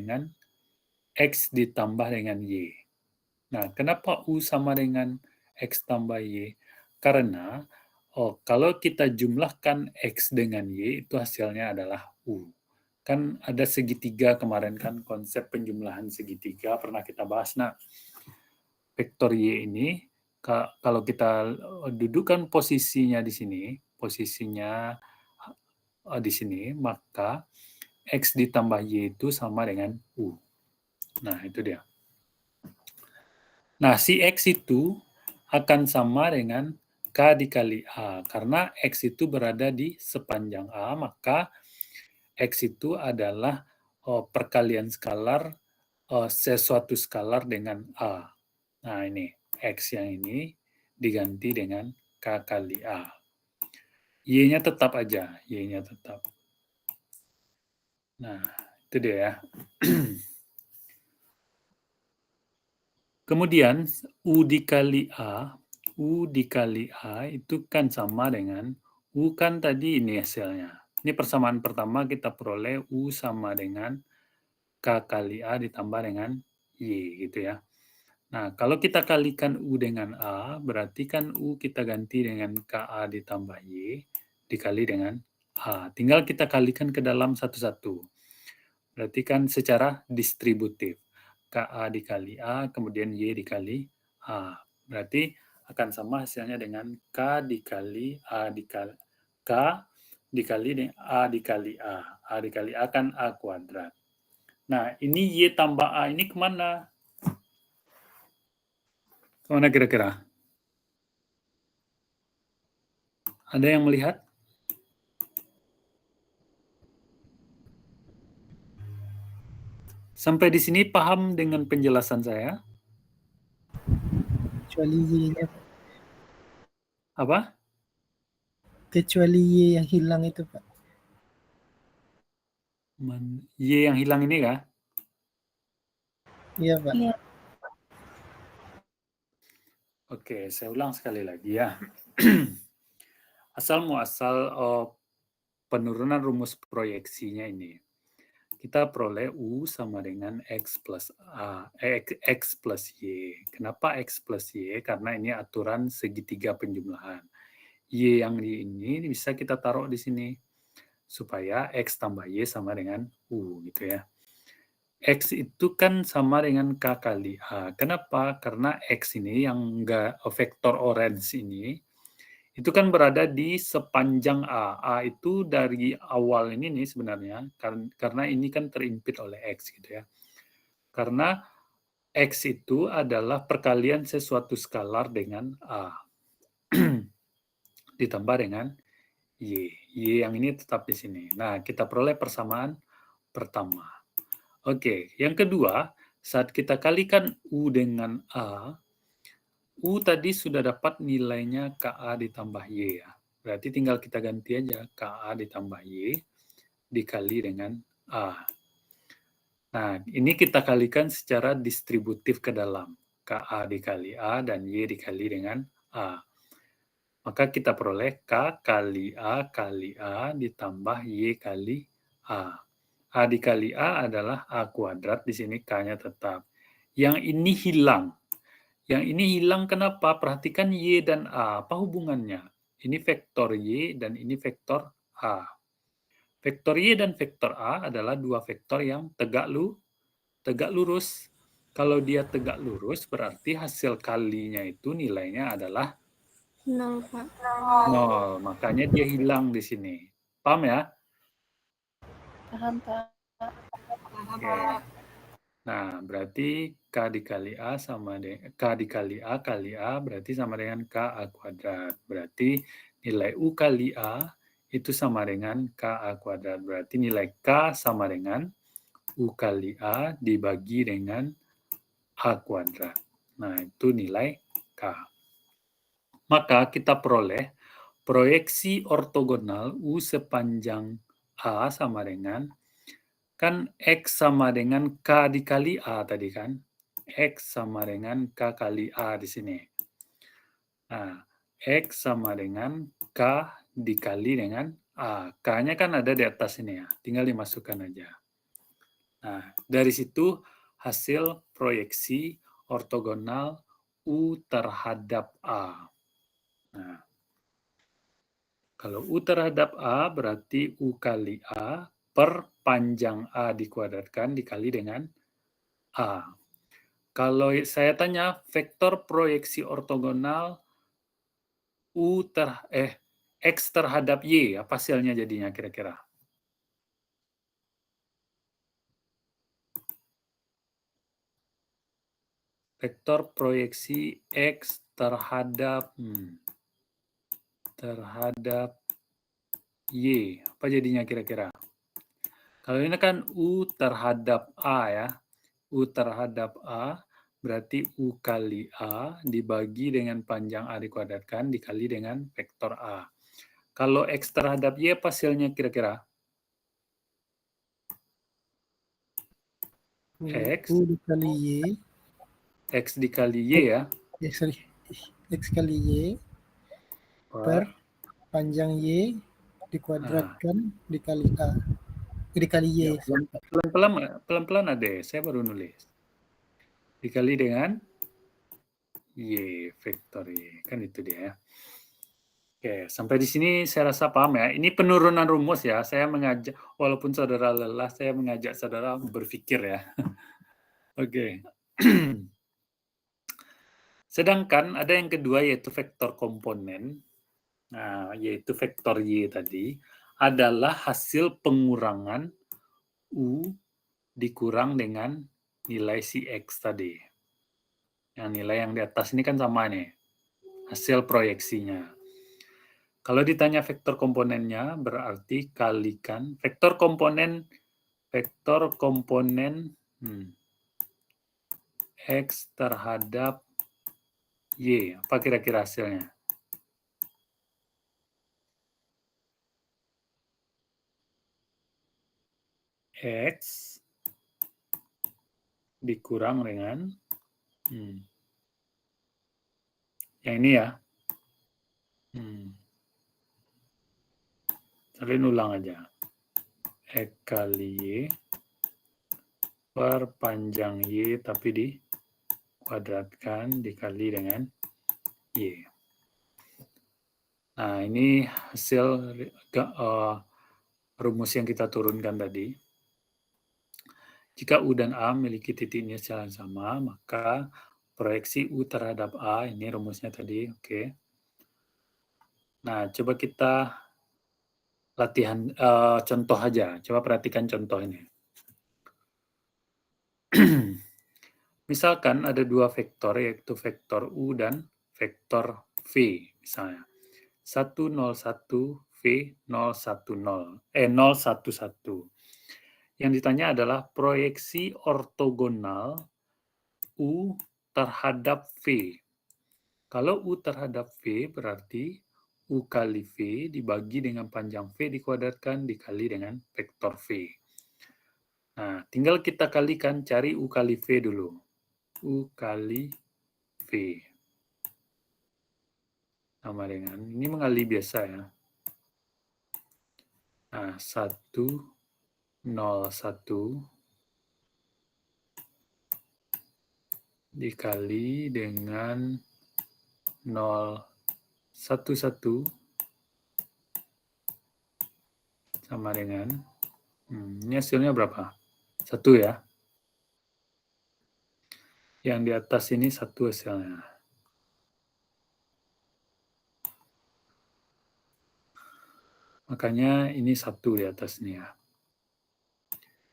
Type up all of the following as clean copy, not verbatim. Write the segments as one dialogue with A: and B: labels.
A: dengan X ditambah dengan Y. Nah, kenapa U sama dengan X tambah Y? Karena kalau kita jumlahkan X dengan Y, itu hasilnya adalah U. Kan ada segitiga kemarin kan, konsep penjumlahan segitiga pernah kita bahas. Nah, vektor Y ini, kalau kita dudukkan posisinya di sini, maka X ditambah Y itu sama dengan U. Nah, itu dia. Nah, si X itu akan sama dengan K dikali A. Karena X itu berada di sepanjang A, maka X itu adalah perkalian skalar sesuatu skalar dengan A. Nah, ini X yang ini diganti dengan K kali A. Y-nya tetap aja, Y-nya tetap. Nah, itu dia ya. Kemudian U dikali A itu kan sama dengan U kan tadi ini hasilnya. Ini persamaan pertama kita peroleh U sama dengan K kali A ditambah dengan Y gitu ya. Nah, kalau kita kalikan U dengan A, berarti kan U kita ganti dengan KA ditambah Y dikali dengan A. Tinggal kita kalikan ke dalam satu-satu. Berarti kan secara distributif. KA dikali A, kemudian Y dikali A. Berarti akan sama hasilnya dengan K dikali A dikali K dikali A dikali A. A dikali A kan A kuadrat. Nah, ini Y tambah A ini kemana? Kemana kira-kira? Ada yang melihat? Sampai di sini paham dengan penjelasan saya?
B: Kecuali Y-nya, Pak.
A: Apa?
B: Kecuali Y yang hilang itu, Pak.
A: Y yang hilang ini kah?
B: Iya, Pak.
C: Iya.
A: Oke, saya ulang sekali lagi ya. Asal muasal penurunan rumus proyeksinya ini. Kita peroleh U sama dengan X plus Y. Kenapa X plus Y? Karena ini aturan segitiga penjumlahan. Y yang ini bisa kita taruh di sini. Supaya X tambah Y sama dengan U gitu ya. X itu kan sama dengan K kali A. Kenapa? Karena X ini yang vektor orange ini, itu kan berada di sepanjang A. A itu dari awal ini nih sebenarnya, karena ini kan terimpit oleh X gitu ya. Karena X itu adalah perkalian sesuatu skalar dengan A. Ditambah dengan Y. Y yang ini tetap di sini. Nah, kita peroleh persamaan pertama. Oke, yang kedua, saat kita kalikan U dengan A, U tadi sudah dapat nilainya KA ditambah Y ya. Berarti tinggal kita ganti aja KA ditambah Y dikali dengan A. Nah, ini kita kalikan secara distributif ke dalam. KA dikali A dan Y dikali dengan A. Maka kita peroleh K kali A ditambah Y kali A. A dikali A adalah A kuadrat, di sini K-nya tetap. Yang ini hilang. Yang ini hilang kenapa? Perhatikan Y dan A. Apa hubungannya? Ini vektor Y dan ini vektor A. Vektor Y dan vektor A adalah dua vektor yang tegak lurus. Kalau dia tegak lurus, berarti hasil kalinya itu nilainya adalah
C: 0, Pak.
A: 0. Makanya dia hilang di sini. Paham ya?
C: Paham, Pak.
A: Oke. Nah, berarti K dikali A sama dengan K dikali A kali A berarti sama dengan K A kuadrat. Berarti nilai U kali A itu sama dengan K A kuadrat. Berarti nilai K sama dengan U kali A dibagi dengan A kuadrat. Nah, itu nilai K. Maka kita peroleh proyeksi ortogonal U sepanjang A sama dengan, kan X sama dengan K dikali A tadi kan. X sama dengan K kali A di sini. Nah, X sama dengan K dikali dengan A. K-nya kan ada di atas ini ya, tinggal dimasukkan aja. Nah, dari situ hasil proyeksi ortogonal U terhadap A. Nah, kalau U terhadap A berarti U kali A per panjang A dikuadratkan dikali dengan A. Kalau saya tanya vektor proyeksi ortogonal X terhadap Y, apa hasilnya jadinya kira-kira? Vektor proyeksi X terhadap Y, apa jadinya kira-kira? Kalau ini kan U terhadap A ya, U terhadap A berarti U kali A dibagi dengan panjang A dikuadratkan dikali dengan vektor A. Kalau X terhadap Y apa hasilnya kira-kira? X,
B: U dikali Y,
A: X dikali Y ya,
B: X kali Y per panjang Y dikuadratkan dikali A. Dikali Y.
A: Ya, pelan-pelan ada, saya baru nulis. Dikali dengan Y, vektor Y. Kan itu dia ya. Oke, sampai di sini saya rasa paham ya. Ini penurunan rumus ya. Saya mengajak, walaupun saudara lelah, saya mengajak saudara berpikir ya. Oke. Sedangkan ada yang kedua yaitu vektor komponen. Nah, yaitu vektor Y tadi adalah hasil pengurangan U dikurang dengan nilai si X tadi. Yang nilai yang di atas ini kan sama nih, hasil proyeksinya. Kalau ditanya vektor komponennya, berarti kalikan vektor komponen X terhadap Y. Apa kira-kira hasilnya? X dikurang dengan yang ini ya. Kalian ulang aja. X kali Y per panjang Y tapi dikuadratkan dikali dengan Y. Nah, ini hasil rumus yang kita turunkan tadi. Jika U dan A memiliki titik inisial yang sama, maka proyeksi U terhadap A, ini rumusnya tadi, oke. Nah, coba kita latihan contoh aja. Coba perhatikan contoh ini. Misalkan ada dua vektor, yaitu vektor U dan vektor V, misalnya. 101 V 010, 011. Yang ditanya adalah proyeksi ortogonal U terhadap V. Kalau U terhadap V berarti U kali V dibagi dengan panjang V dikuadratkan dikali dengan vektor V. Nah, tinggal kita kalikan, cari U kali V dulu. U kali V. Sama dengan, ini mengali biasa ya. Nah, 101 dikali dengan 011 sama dengan, ini hasilnya berapa? 1 ya. Yang di atas ini 1 hasilnya. Makanya ini 1 di atasnya.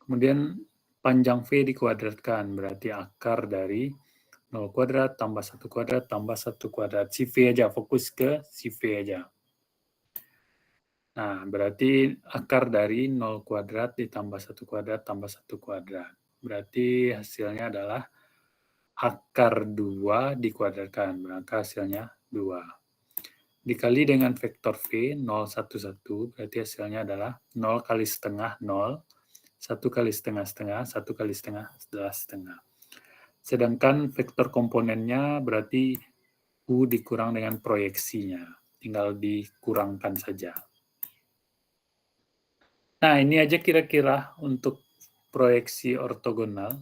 A: Kemudian panjang V dikuadratkan, berarti akar dari 0 kuadrat tambah 1 kuadrat tambah 1 kuadrat. Si V aja, fokus ke si V aja. Nah, berarti akar dari 0 kuadrat ditambah 1 kuadrat tambah 1 kuadrat. Berarti hasilnya adalah akar 2 dikuadratkan, maka hasilnya 2. Dikali dengan vektor V, 011, berarti hasilnya adalah 0 kali setengah 0, 1 kali setengah-setengah, 1 kali setengah adalah setengah. Sedangkan vektor komponennya berarti U dikurang dengan proyeksinya. Tinggal dikurangkan saja. Nah, ini aja kira-kira untuk proyeksi ortogonal